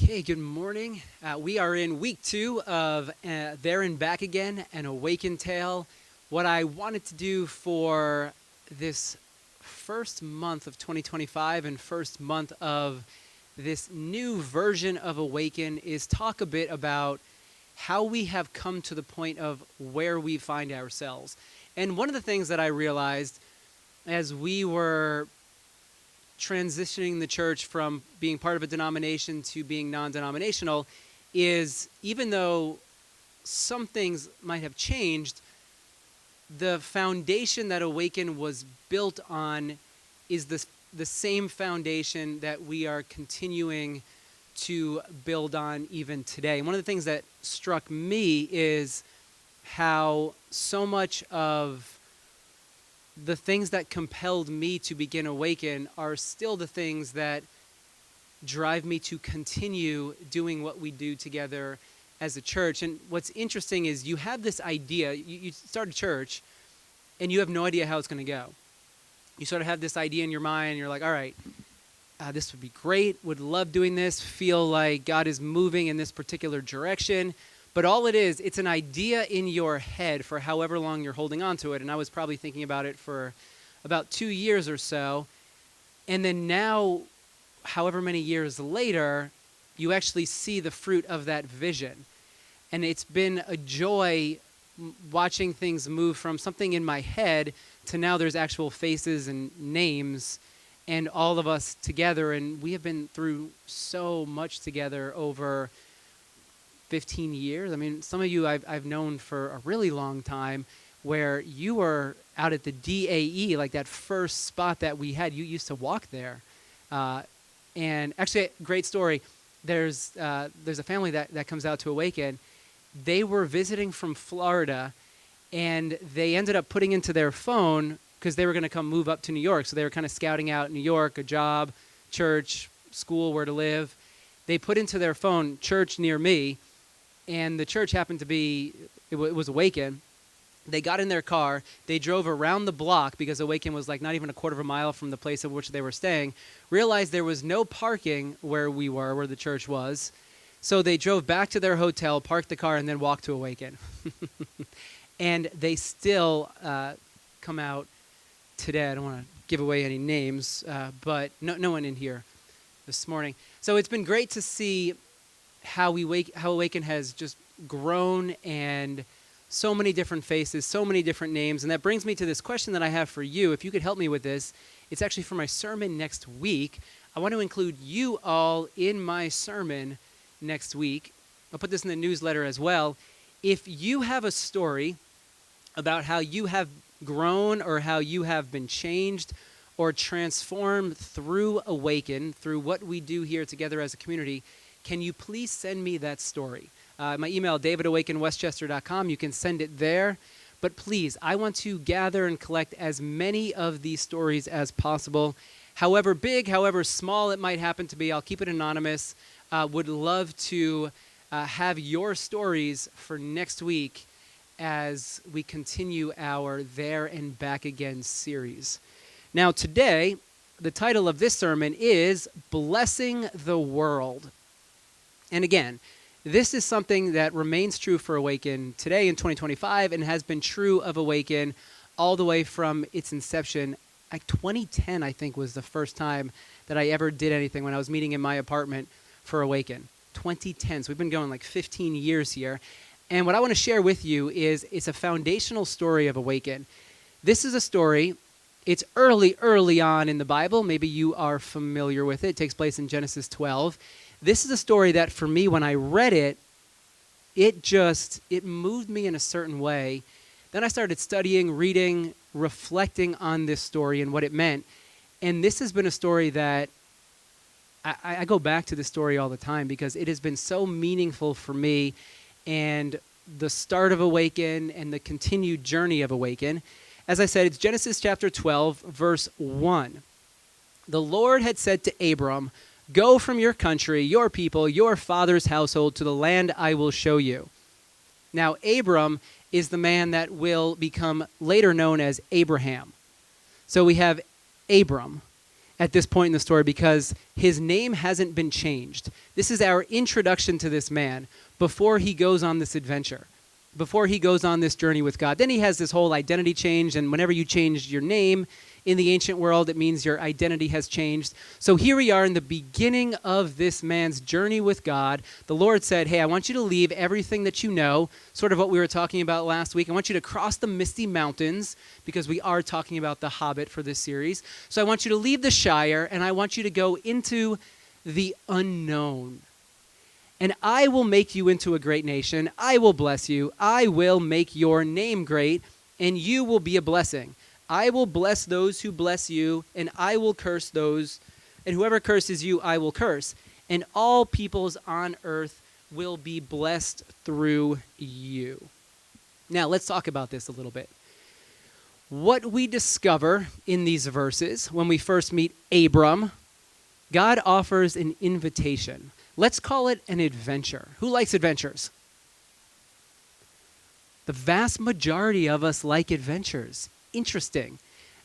Okay, good morning. We are in week 2 of There and Back Again, an Awaken tale. What I wanted to do for this first month of 2025 and first month of this new version of Awaken is talk a bit about how we have come to the point of where we find ourselves. And one of the things that I realized as we were transitioning the church from being part of a denomination to being non-denominational is, even though some things might have changed, the foundation that Awaken was built on is the same foundation that we are continuing to build on even today. And one of the things that struck me is how so much of the things that compelled me to begin Awaken are still the things that drive me to continue doing what we do together as a church. And what's interesting is you have this idea, you start a church, and you have no idea how it's going to go. You sort of have this idea in your mind, and you're like, all right, this would be great, would love doing this, feel like God is moving in this particular direction. But all it is, it's an idea in your head for however long you're holding on to it. And I was probably thinking about it for about 2 years or so. And then now, however many years later, you actually see the fruit of that vision. And it's been a joy watching things move from something in my head to now there's actual faces and names and all of us together. And we have been through so much together over 15 years. I mean, some of you I've known for a really long time, where you were out at the DAE, like that first spot that we had. You used to walk there. And actually, great story. There's a family that comes out to Awaken. They were visiting from Florida, and they ended up putting into their phone, because they were going to come move up to New York. So they were kind of scouting out New York, a job, church, school, where to live. They put into their phone, church near me. And the church happened to be, it was Awaken. They got in their car. They drove around the block, because Awaken was like not even a quarter of a mile from the place of which they were staying. Realized there was no parking where we were, where the church was. So they drove back to their hotel, parked the car, and then walked to Awaken. And they still come out today. I don't want to give away any names, but no one in here this morning. So it's been great to see how Awaken has just grown, and so many different faces, so many different names. And that brings me to this question that I have for you. If you could help me with this, it's actually for my sermon next week. I want to include you all in my sermon next week. I'll put this in the newsletter as well. If you have a story about how you have grown or how you have been changed or transformed through Awaken, through what we do here together as a community, can you please send me that story? My email, david@awakenwestchester.com. You can send it there. But please, I want to gather and collect as many of these stories as possible. However big, however small it might happen to be, I'll keep it anonymous. Would love to have your stories for next week as we continue our There and Back Again series. Now today, the title of this sermon is Blessing the World. And again, this is something that remains true for Awaken today in 2025 and has been true of Awaken all the way from its inception. Like 2010, I think, was the first time that I ever did anything, when I was meeting in my apartment for Awaken. 2010. So we've been going like 15 years here. And what I want to share with you is it's a foundational story of Awaken. This is a story. It's early on in the Bible. Maybe you are familiar with it. It takes place in Genesis 12. This is a story that, for me, when I read it, it moved me in a certain way. Then I started studying, reading, reflecting on this story and what it meant. And this has been a story that I go back to this story all the time, because it has been so meaningful for me, and the start of Awaken and the continued journey of Awaken. As I said, it's Genesis chapter 12, verse 1. The Lord had said to Abram, "Go from your country, your people, your father's household, to the land I will show you." Now, Abram is the man that will become later known as Abraham. So we have Abram. at this point in the story because his name hasn't been changed. This is our introduction to this man before he goes on this adventure, before he goes on this journey with God. Then he has this whole identity change, and whenever you change your name in the ancient world, it means your identity has changed. So here we are in the beginning of this man's journey with God. The Lord said, hey, I want you to leave everything that you know, sort of what we were talking about last week. I want you to cross the misty mountains, because we are talking about the Hobbit for this series. So I want you to leave the Shire, and I want you to go into the unknown. And I will make you into a great nation. I will bless you. I will make your name great, and you will be a blessing. I will bless those who bless you, and I will curse those, and whoever curses you, I will curse. And all peoples on earth will be blessed through you. Now, let's talk about this a little bit. What we discover in these verses when we first meet Abram, God offers an invitation. Let's call it an adventure. Who likes adventures? The vast majority of us like adventures. Interesting.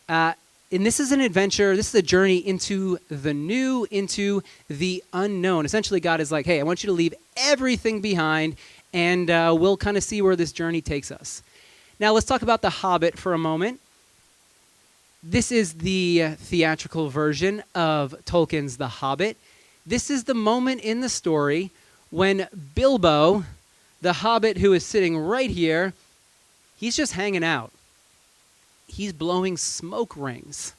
And this is an adventure. This is a journey into the new, into the unknown. Essentially, God is like, hey, I want you to leave everything behind, and we'll kind of see where this journey takes us. Now, let's talk about The Hobbit for a moment. This is the theatrical version of Tolkien's The Hobbit. This is the moment in the story when Bilbo, the Hobbit who is sitting right here, he's just hanging out. He's blowing smoke rings,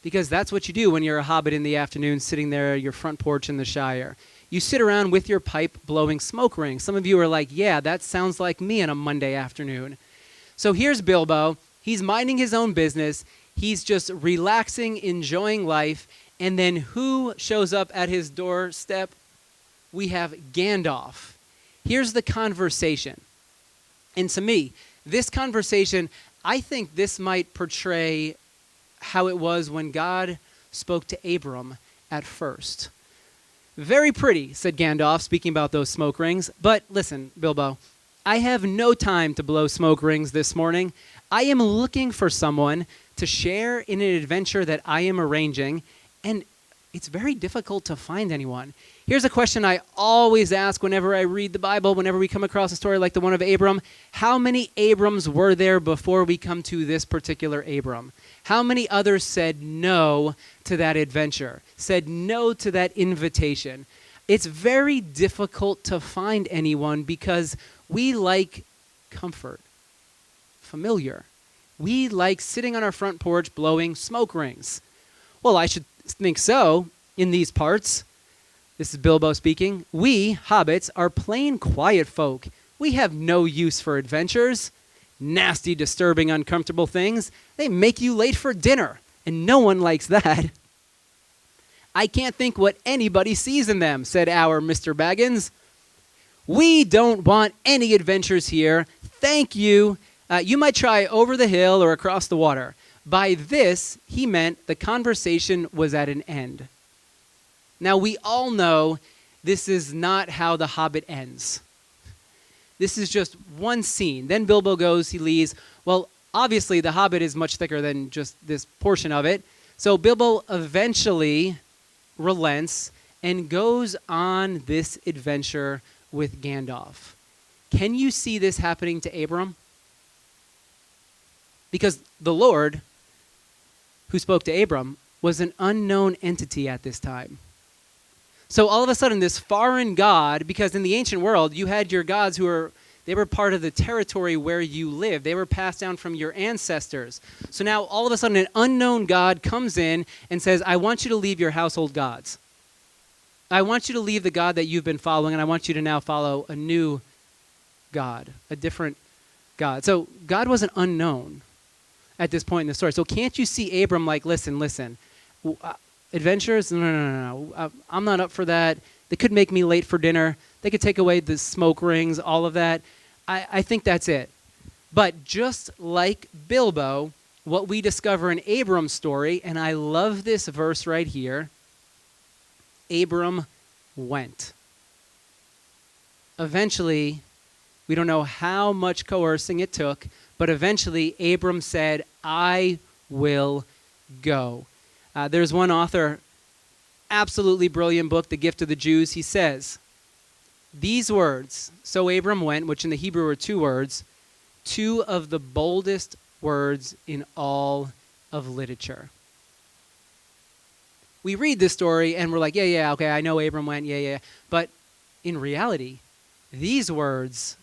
because that's what you do when you're a Hobbit in the afternoon sitting there at your front porch in the Shire. You sit around with your pipe blowing smoke rings. Some of you are like, yeah, that sounds like me on a Monday afternoon. So here's Bilbo. He's minding his own business. He's just relaxing, enjoying life. And then who shows up at his doorstep? We have Gandalf. Here's the conversation. And to me, this conversation, I think this might portray how it was when God spoke to Abram at first. Very pretty, said Gandalf, speaking about those smoke rings. But listen, Bilbo, I have no time to blow smoke rings this morning. I am looking for someone to share in an adventure that I am arranging, and it's very difficult to find anyone. Here's a question I always ask whenever I read the Bible, whenever we come across a story like the one of Abram. How many Abrams were there before we come to this particular Abram? How many others said no to that adventure, said no to that invitation? It's very difficult to find anyone because we like comfort, familiar. We like sitting on our front porch blowing smoke rings. Well, I should think so in these parts. This is Bilbo speaking. We, hobbits, are plain quiet folk. We have no use for adventures. Nasty, disturbing, uncomfortable things. They make you late for dinner, and no one likes that. I can't think what anybody sees in them, said our Mr. Baggins. We don't want any adventures here. Thank you. You might try over the hill or across the water. By this, he meant the conversation was at an end. Now, we all know this is not how The Hobbit ends. This is just one scene. Then Bilbo goes, he leaves. Well, obviously, The Hobbit is much thicker than just this portion of it. So Bilbo eventually relents and goes on this adventure with Gandalf. Can you see this happening to Abram? Because the Lord, who spoke to Abram, was an unknown entity at this time. So all of a sudden, this foreign god, because in the ancient world, you had your gods they were part of the territory where you lived. They were passed down from your ancestors. So now all of a sudden, an unknown god comes in and says, I want you to leave your household gods. I want you to leave the God that you've been following, and I want you to now follow a new God, a different God. So God was an unknown at this point in the story. So can't you see Abram like, listen, adventures? No. I'm not up for that. They could make me late for dinner. They could take away the smoke rings, all of that. I think that's it. But just like Bilbo, what we discover in Abram's story, and I love this verse right here, Abram went. Eventually, we don't know how much coercing it took, but eventually Abram said, I will go. There's one author, absolutely brilliant book, The Gift of the Jews. He says, these words, so Abram went, which in the Hebrew are two words, two of the boldest words in all of literature. We read this story and we're like, yeah, okay, I know Abram went, yeah. But in reality, these words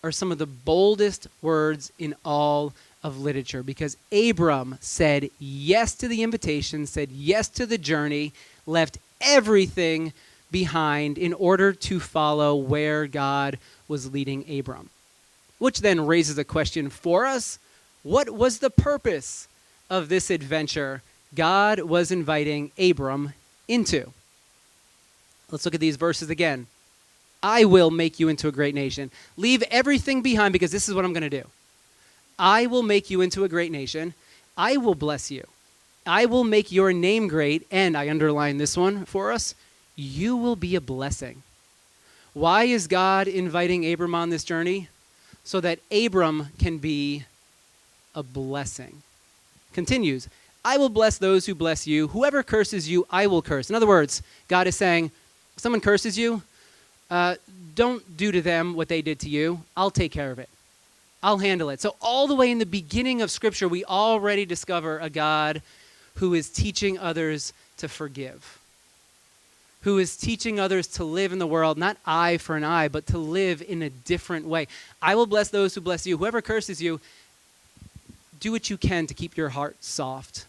are some of the boldest words in all of literature, because Abram said yes to the invitation, said yes to the journey, left everything behind in order to follow where God was leading Abram. Which then raises a question for us. What was the purpose of this adventure God was inviting Abram into? Let's look at these verses again. I will make you into a great nation. Leave everything behind, because this is what I'm going to do. I will make you into a great nation. I will bless you. I will make your name great. And I underline this one for us. You will be a blessing. Why is God inviting Abram on this journey? So that Abram can be a blessing. Continues. I will bless those who bless you. Whoever curses you, I will curse. In other words, God is saying, if someone curses you, don't do to them what they did to you. I'll take care of it. I'll handle it. So all the way in the beginning of Scripture, we already discover a God who is teaching others to forgive, who is teaching others to live in the world, not eye for an eye, but to live in a different way. I will bless those who bless you. Whoever curses you, do what you can to keep your heart soft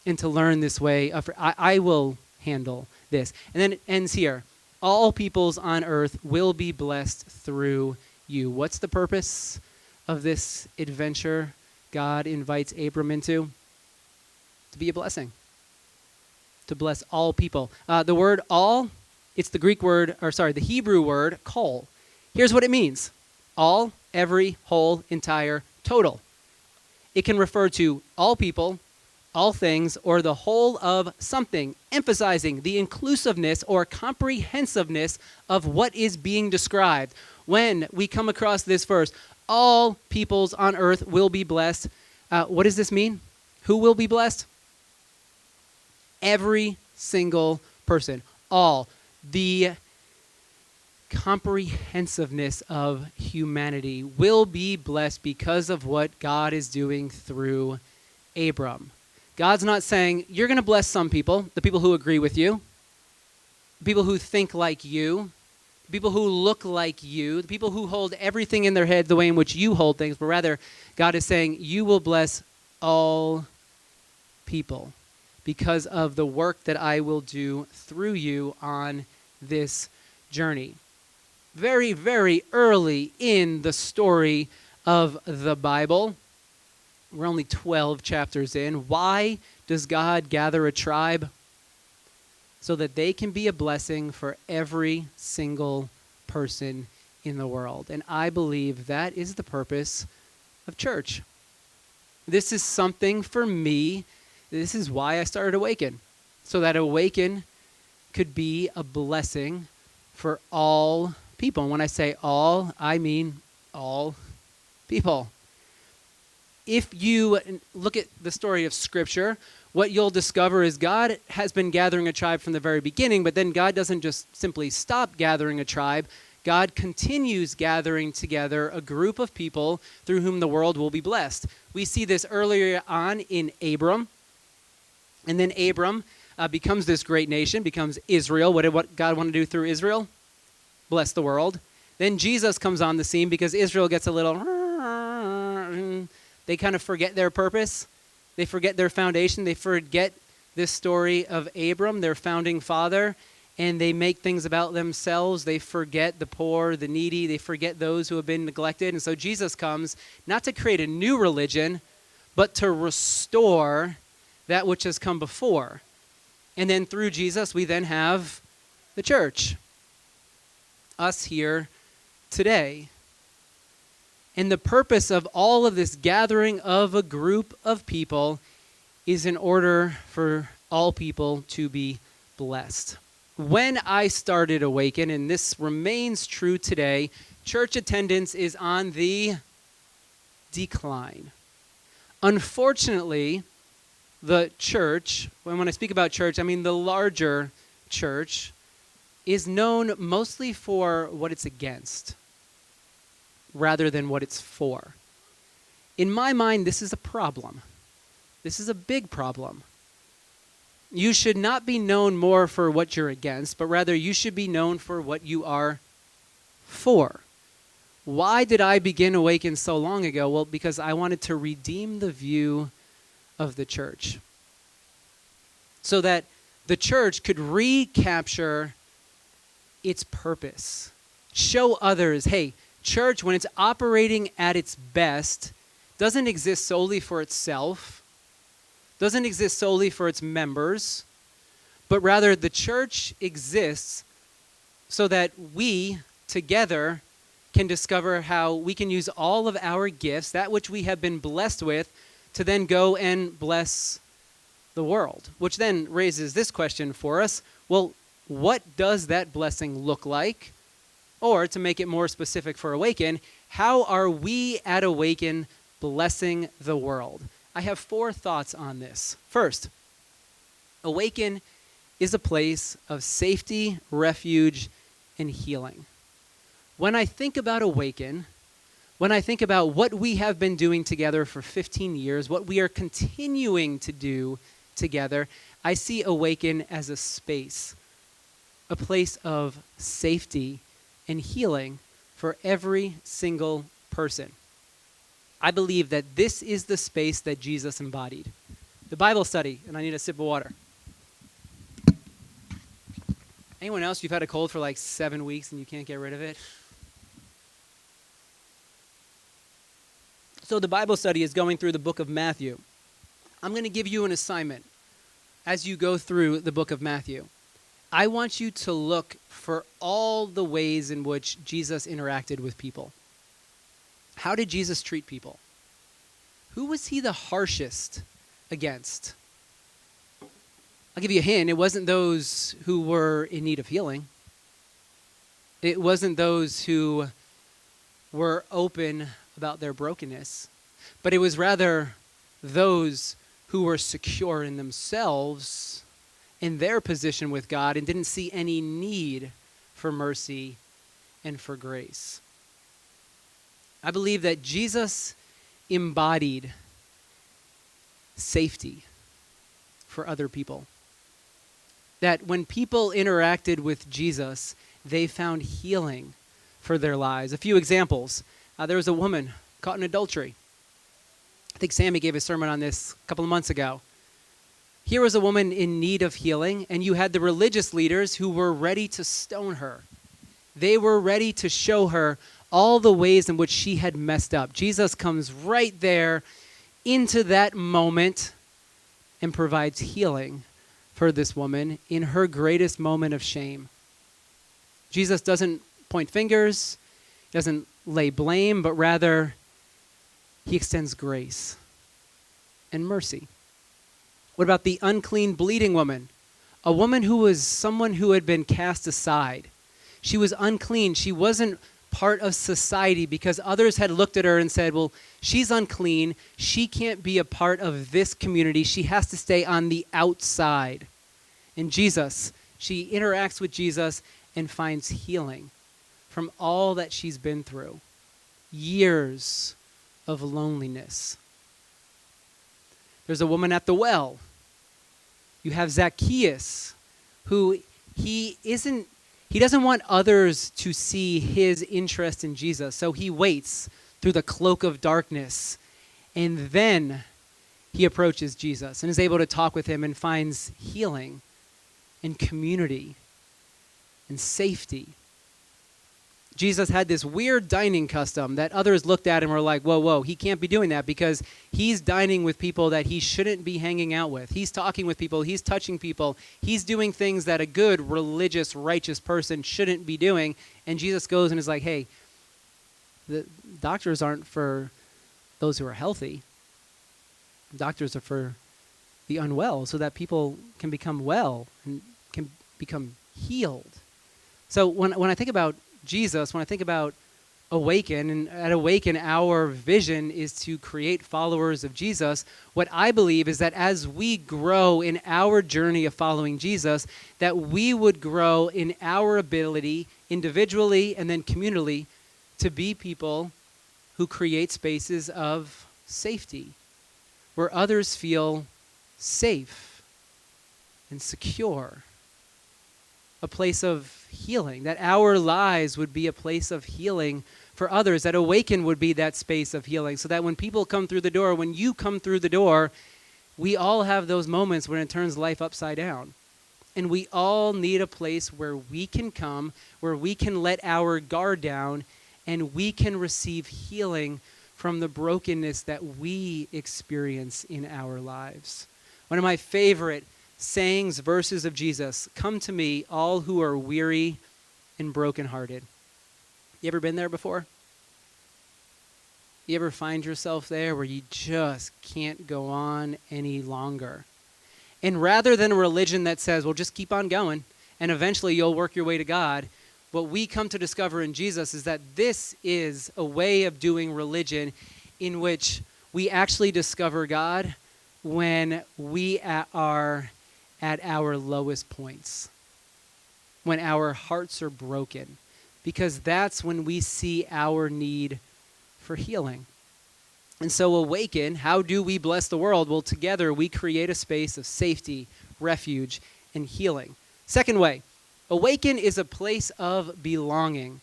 and to learn this way. I will handle this. And then it ends here. All peoples on earth will be blessed through you. What's the purpose of this adventure God invites Abram into? To be a blessing. To bless all people. The word all, it's the the Hebrew word kol. Here's what it means. All, every, whole, entire, total. It can refer to all people, all things, or the whole of something, emphasizing the inclusiveness or comprehensiveness of what is being described. When we come across this verse, all peoples on earth will be blessed. What does this mean? Who will be blessed? Every single person. All. The comprehensiveness of humanity will be blessed because of what God is doing through Abram. God's not saying, you're going to bless some people, the people who agree with you, the people who think like you, the people who look like you, the people who hold everything in their head the way in which you hold things, but rather God is saying, you will bless all people because of the work that I will do through you on this journey. Very, very early in the story of the Bible, we're only 12 chapters in. Why does God gather a tribe? So that they can be a blessing for every single person in the world. And I believe that is the purpose of church. This is something for me. This is why I started Awaken. So that Awaken could be a blessing for all people. And when I say all, I mean all people. If you look at the story of Scripture, what you'll discover is God has been gathering a tribe from the very beginning, but then God doesn't just simply stop gathering a tribe. God continues gathering together a group of people through whom the world will be blessed. We see this earlier on in Abram. And then Abram becomes this great nation, becomes Israel. What did God want to do through Israel? Bless the world. Then Jesus comes on the scene because Israel gets a little... They kind of forget their purpose. They forget their foundation. They forget this story of Abram, their founding father, and they make things about themselves. They forget the poor, the needy. They forget those who have been neglected. And so Jesus comes not to create a new religion, but to restore that which has come before. And then through Jesus, we then have the church, us here today. And the purpose of all of this gathering of a group of people is in order for all people to be blessed. When I started Awaken, and this remains true today, church attendance is on the decline. Unfortunately, the church, when I speak about church, I mean the larger church, is known mostly for what it's against rather than what it's for. In my mind, this is a problem. This is a big problem. You should not be known more for what you're against, but rather you should be known for what you are for. Why did I begin Awaken so long ago? Well, because I wanted to redeem the view of the church so that the church could recapture its purpose. Show others, hey, church, when it's operating at its best, doesn't exist solely for itself, doesn't exist solely for its members, but rather the church exists so that we together can discover how we can use all of our gifts, that which we have been blessed with, to then go and bless the world. Which then raises this question for us. Well, what does that blessing look like? Or to make it more specific for Awaken, how are we at Awaken blessing the world? I have 4 thoughts on this. First, Awaken is a place of safety, refuge, and healing. When I think about Awaken, when I think about what we have been doing together for 15 years, what we are continuing to do together, I see Awaken as a space, a place of safety and healing for every single person. I believe that this is the space that Jesus embodied. The Bible study, and I need a sip of water. Anyone else, you've had a cold for like 7 weeks and you can't get rid of it? So the Bible study is going through the book of Matthew. I'm going to give you an assignment as you go through the book of Matthew. I want you to look for all the ways in which Jesus interacted with people. How did Jesus treat people? Who was he the harshest against? I'll give you a hint. It wasn't those who were in need of healing. It wasn't those who were open about their brokenness, but it was rather those who were secure in themselves, in their position with God, and didn't see any need for mercy and for grace. I believe that Jesus embodied safety for other people. That when people interacted with Jesus, they found healing for their lives. A few examples. There was a woman caught in adultery. I think Sammy gave a sermon on this a couple of months ago. Here was a woman in need of healing, and you had the religious leaders who were ready to stone her. They were ready to show her all the ways in which she had messed up. Jesus comes right there into that moment and provides healing for this woman in her greatest moment of shame. Jesus doesn't point fingers, doesn't lay blame, but rather he extends grace and mercy. What about the unclean, bleeding woman? A woman who was someone who had been cast aside. She was unclean. She wasn't part of society because others had looked at her and said, well, she's unclean. She can't be a part of this community. She has to stay on the outside. And Jesus, she interacts with Jesus and finds healing from all that she's been through. Years of loneliness. There's a woman at the well. You have Zacchaeus, who he doesn't want others to see his interest in Jesus. So he waits through the cloak of darkness. And then he approaches Jesus and is able to talk with him and finds healing and community and safety. Jesus had this weird dining custom that others looked at and were like, whoa, he can't be doing that because he's dining with people that he shouldn't be hanging out with. He's talking with people. He's touching people. He's doing things that a good, religious, righteous person shouldn't be doing. And Jesus goes and is like, hey, the doctors aren't for those who are healthy. Doctors are for the unwell so that people can become well and can become healed. So when I think about Jesus, when I think about Awaken, and at Awaken, our vision is to create followers of Jesus. What I believe is that as we grow in our journey of following Jesus, that we would grow in our ability, individually and then communally, to be people who create spaces of safety, where others feel safe and secure. A place of healing, that our lives would be a place of healing for others, that Awaken would be that space of healing, so that when people come through the door, when you come through the door, we all have those moments when it turns life upside down. And we all need a place where we can come, where we can let our guard down, and we can receive healing from the brokenness that we experience in our lives. One of my favorite sayings, verses of Jesus: "Come to me, all who are weary and brokenhearted." You ever been there before? You ever find yourself there where you just can't go on any longer? And rather than a religion that says, well, just keep on going and eventually you'll work your way to God, what we come to discover in Jesus is that this is a way of doing religion in which we actually discover God when we are at our lowest points, when our hearts are broken, because that's when we see our need for healing. And so Awaken, how do we bless the world? Well, together we create a space of safety, refuge, and healing. Second way, Awaken is a place of belonging.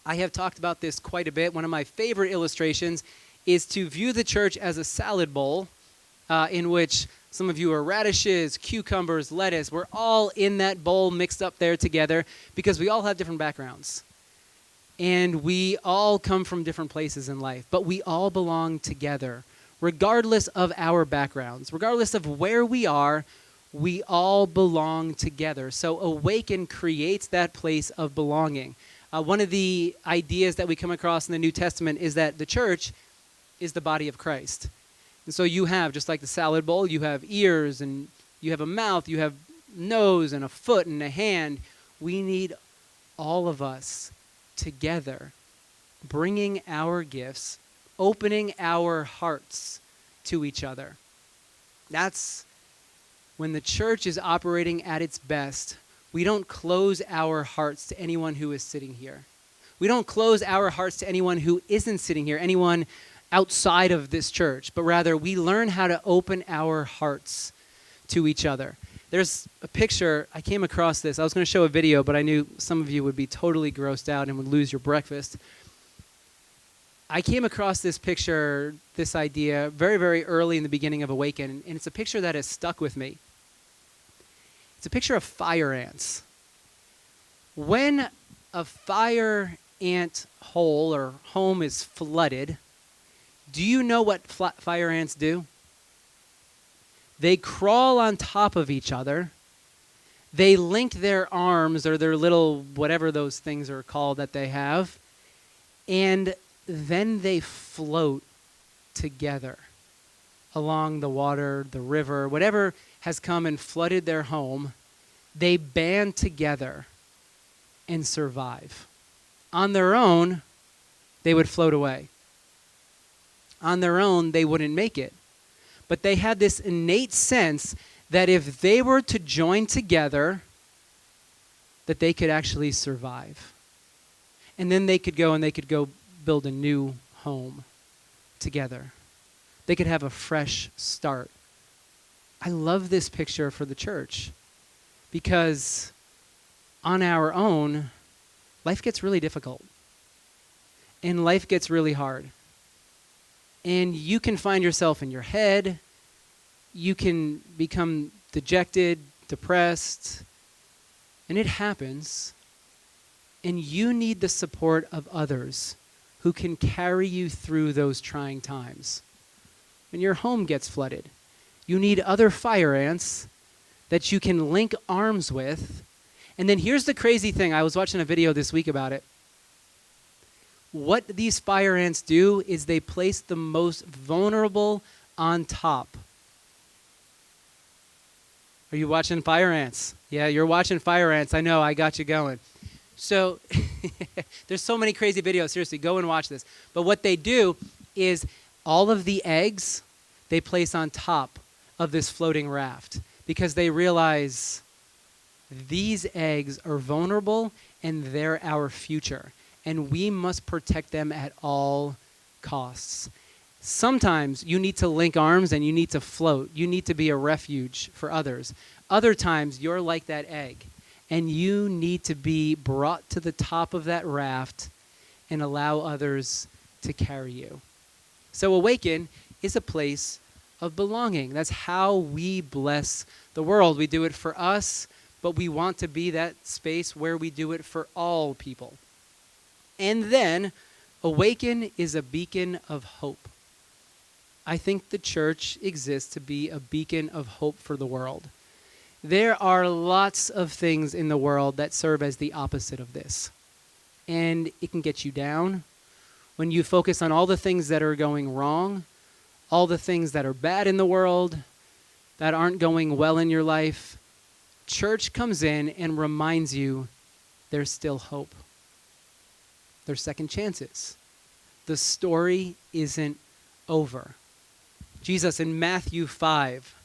I have talked about this quite a bit. One of my favorite illustrations is to view the church as a salad bowl in which some of you are radishes, cucumbers, lettuce. We're all in that bowl mixed up there together because we all have different backgrounds. And we all come from different places in life, but we all belong together, regardless of our backgrounds, regardless of where we are, we all belong together. So Awaken creates that place of belonging. One of the ideas that we come across in the New Testament is that the church is the body of Christ. And so you have, just like the salad bowl, you have ears and you have a mouth, you have nose and a foot and a hand. We need all of us together, bringing our gifts, opening our hearts to each other. That's when the church is operating at its best. We don't close our hearts to anyone who is sitting here. We don't close our hearts to anyone who isn't sitting here, anyone outside of this church, but rather we learn how to open our hearts to each other. There's a picture, I came across this. I was going to show a video, but I knew some of you would be totally grossed out and would lose your breakfast. I came across this picture, this idea, very, very early in the beginning of Awaken, and it's a picture that has stuck with me. It's a picture of fire ants. When a fire ant hole or home is flooded, do you know what fire ants do? They crawl on top of each other. They link their arms or their little, whatever those things are called that they have, and then they float together along the water, the river, whatever has come and flooded their home. They band together and survive. On their own, they would float away. On their own, they wouldn't make it. But they had this innate sense that if they were to join together, that they could actually survive. And then they could go build a new home together. They could have a fresh start. I love this picture for the church because on our own, life gets really difficult. And life gets really hard. And you can find yourself in your head. You can become dejected, depressed. And it happens. And you need the support of others who can carry you through those trying times. When your home gets flooded, you need other fire ants that you can link arms with. And then here's the crazy thing. I was watching a video this week about it. What these fire ants do is they place the most vulnerable on top. Are you watching fire ants? Yeah, you're watching fire ants. I know, I got you going. So There's so many crazy videos. Seriously, go and watch this. But what they do is all of the eggs they place on top of this floating raft because they realize these eggs are vulnerable and they're our future. And we must protect them at all costs. Sometimes you need to link arms and you need to float. You need to be a refuge for others. Other times you're like that egg and you need to be brought to the top of that raft and allow others to carry you. So Awaken is a place of belonging. That's how we bless the world. We do it for us, but we want to be that space where we do it for all people. And then Awaken is a beacon of hope. I think the church exists to be a beacon of hope for the world. There are lots of things in the world that serve as the opposite of this. And it can get you down when you focus on all the things that are going wrong, all the things that are bad in the world, that aren't going well in your life. Church comes in and reminds you there's still hope. There's second chances. The story isn't over. Jesus in Matthew 5,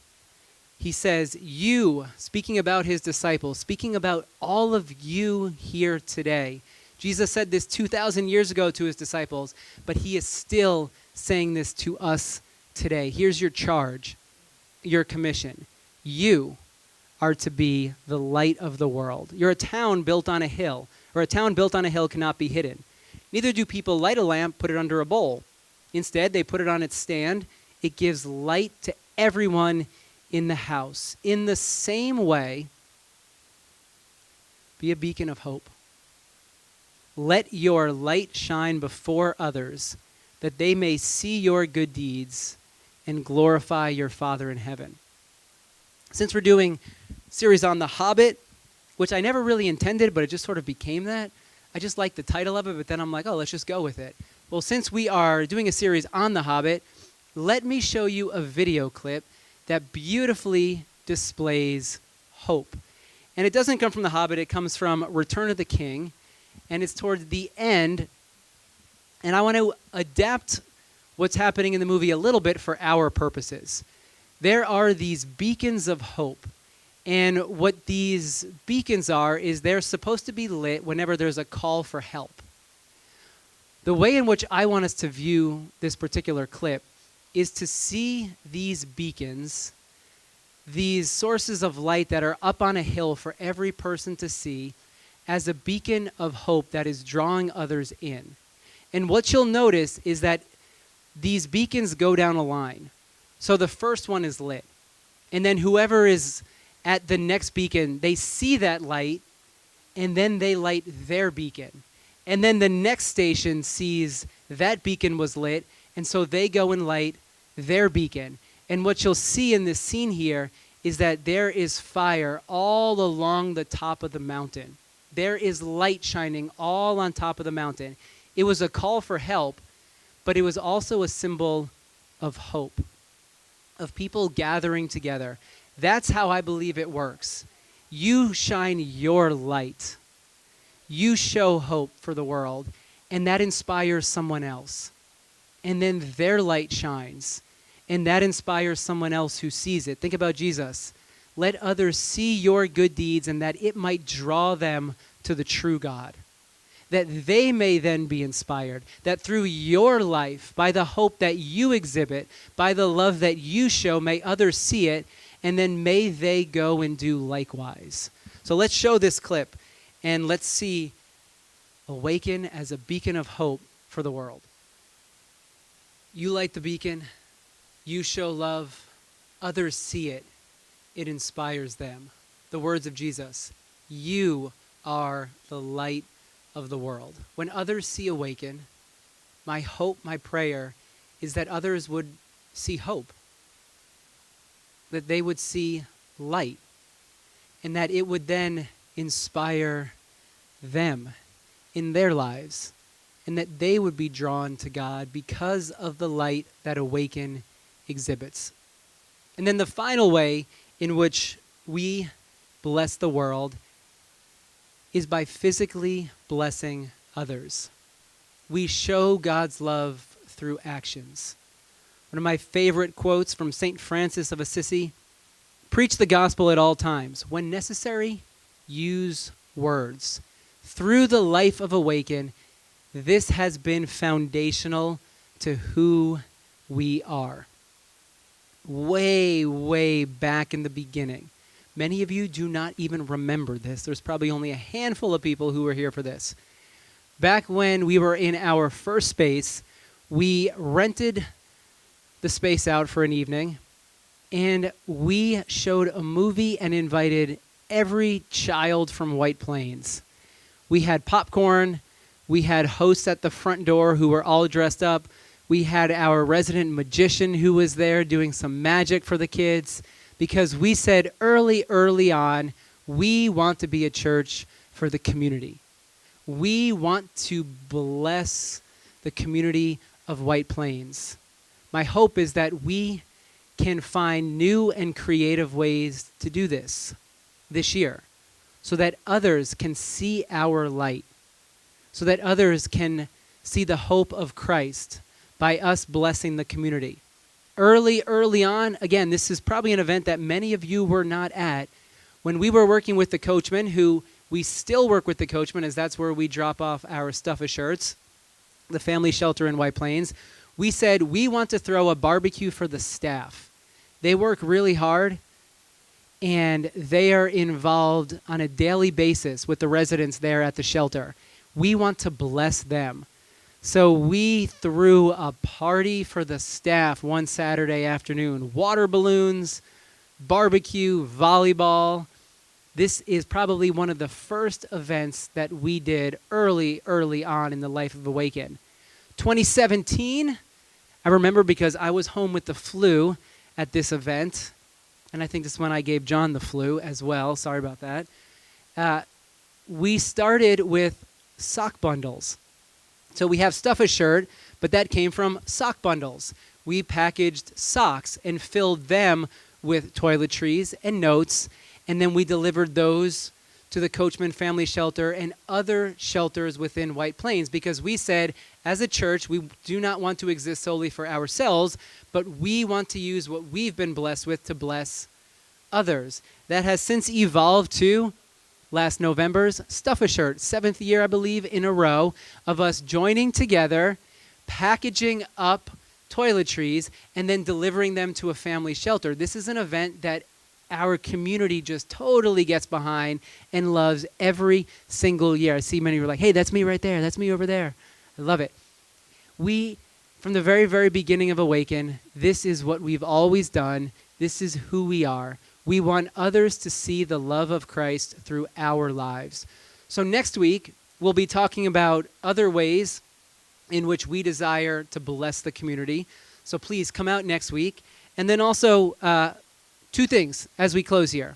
he says, you, speaking about his disciples, speaking about all of you here today. Jesus said this 2,000 years ago to his disciples, but he is still saying this to us today. Here's your charge, your commission. You are to be the light of the world. You're a town built on a hill, or a town built on a hill cannot be hidden. Neither do people light a lamp, put it under a bowl. Instead, they put it on its stand. It gives light to everyone in the house. In the same way, be a beacon of hope. Let your light shine before others, that they may see your good deeds and glorify your Father in heaven. Since we're doing a series on The Hobbit, which I never really intended, but it just sort of became that, I just liked the title of it, but then I'm like, oh, let's just go with it. Well, since we are doing a series on The Hobbit, let me show you a video clip that beautifully displays hope. And it doesn't come from The Hobbit, it comes from Return of the King, and it's towards the end. And I want to adapt what's happening in the movie a little bit for our purposes. There are these beacons of hope. And what these beacons are is they're supposed to be lit whenever there's a call for help. The way in which I want us to view this particular clip is to see these beacons, these sources of light that are up on a hill for every person to see, as a beacon of hope that is drawing others in. And what you'll notice is that these beacons go down a line. So the first one is lit. And then whoever is at the next beacon, they see that light, and then they light their beacon. And then the next station sees that beacon was lit, and so they go and light their beacon. And what you'll see in this scene here is that there is fire all along the top of the mountain. There is light shining all on top of the mountain. It was a call for help, but it was also a symbol of hope, of people gathering together. That's how I believe it works. You shine your light. You show hope for the world, and that inspires someone else. And then their light shines, and that inspires someone else who sees it. Think about Jesus. Let others see your good deeds, and that it might draw them to the true God. That they may then be inspired, that through your life, by the hope that you exhibit, by the love that you show, may others see it, and then may they go and do likewise. So let's show this clip, and let's see Awaken as a beacon of hope for the world. You light the beacon, you show love, others see it, it inspires them. The words of Jesus, you are the light of the world. When others see Awaken, my hope, my prayer is that others would see hope, that they would see light, and that it would then inspire them in their lives, and that they would be drawn to God because of the light that Awaken exhibits. And then the final way in which we bless the world is by physically blessing others. We show God's love through actions. One of my favorite quotes from St. Francis of Assisi: preach the gospel at all times. When necessary, use words. Through the life of Awaken, this has been foundational to who we are. Way, way back in the beginning. Many of you do not even remember this. There's probably only a handful of people who were here for this. Back when we were in our first space, we rented the space out for an evening, and we showed a movie and invited every child from White Plains. We had popcorn. We had hosts at the front door who were all dressed up. We had our resident magician who was there doing some magic for the kids, because we said early on, we want to be a church for the community. We want to bless the community of White Plains. My hope is that we can find new and creative ways to do this year, so that others can see our light, so that others can see the hope of Christ by us blessing the community. Early on, again, this is probably an event that many of you were not at. When we were working with the coachmen, who we still work with the coachmen, as that's where we drop off our stuff-a-shirts, the family shelter in White Plains, we said we want to throw a barbecue for the staff. They work really hard, and they are involved on a daily basis with the residents there at the shelter. We want to bless them. So we threw a party for the staff one Saturday afternoon. Water balloons, barbecue, volleyball. This is probably one of the first events that we did early on in the life of Awaken. 2017, I remember because I was home with the flu at this event, and I think this is when I gave John the flu as well. Sorry about that. We started with sock bundles. So we have stuff-a-shirt, but that came from sock bundles. We packaged socks and filled them with toiletries and notes, and then we delivered those to the Coachman Family Shelter and other shelters within White Plains, because we said, as a church, we do not want to exist solely for ourselves, but we want to use what we've been blessed with to bless others. That has since evolved to last November's Stuff-a-Shirt, 7th year, I believe, in a row of us joining together, packaging up toiletries, and then delivering them to a family shelter. This is an event that our community just totally gets behind and loves every single year. I see many who are like, hey, that's me right there. That's me over there. I love it. We, from the very, very beginning of Awaken, this is what we've always done. This is who we are. We want others to see the love of Christ through our lives. So next week, we'll be talking about other ways in which we desire to bless the community. So please come out next week. And then also, two things as we close here.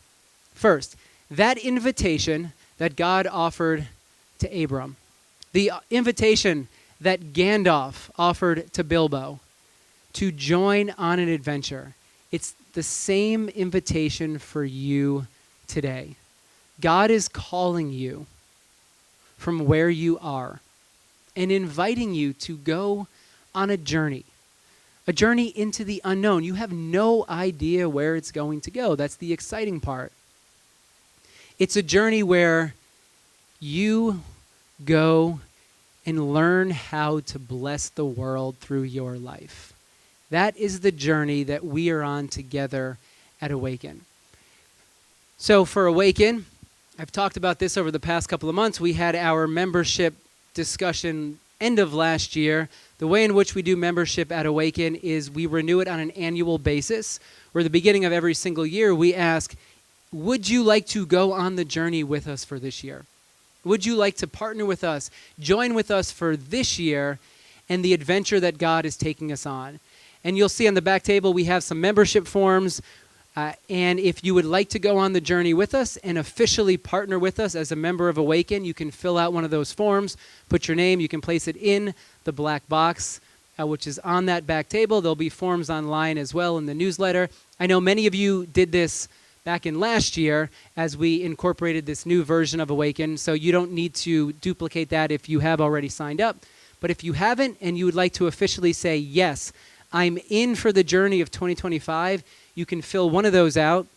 First, that invitation that God offered to Abram, the invitation that Gandalf offered to Bilbo to join on an adventure, it's the same invitation for you today. God is calling you from where you are and inviting you to go on a journey into the unknown. You have no idea where it's going to go. That's the exciting part. It's a journey where you go and learn how to bless the world through your life. That is the journey that we are on together at Awaken. So for Awaken, I've talked about this over the past couple of months. We had our membership discussion end of last year. The way in which we do membership at Awaken is we renew it on an annual basis, where at the beginning of every single year we ask, would you like to go on the journey with us for this year? Would you like to partner with us, join with us for this year and the adventure that God is taking us on? And you'll see on the back table we have some membership forms. And if you would like to go on the journey with us and officially partner with us as a member of Awaken, you can fill out one of those forms, put your name, you can place it in the black box, which is on that back table. There'll be forms online as well in the newsletter. I know many of you did this back in last year as we incorporated this new version of Awaken. So you don't need to duplicate that if you have already signed up. But if you haven't and you would like to officially say, yes, I'm in for the journey of 2025, you can fill one of those out.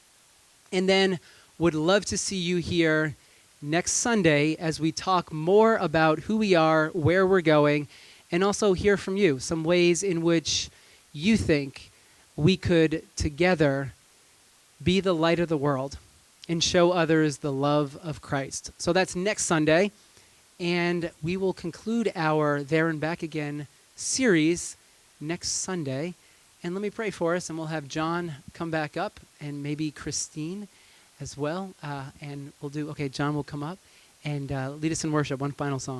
And then would love to see you here next Sunday as we talk more about who we are, where we're going, and also hear from you some ways in which you think we could together be the light of the world and show others the love of Christ. So that's next Sunday. And we will conclude our There and Back Again series next Sunday. And let me pray for us, and we'll have John come back up, and maybe Christine as well. And we'll do, okay, John will come up and lead us in worship, one final song.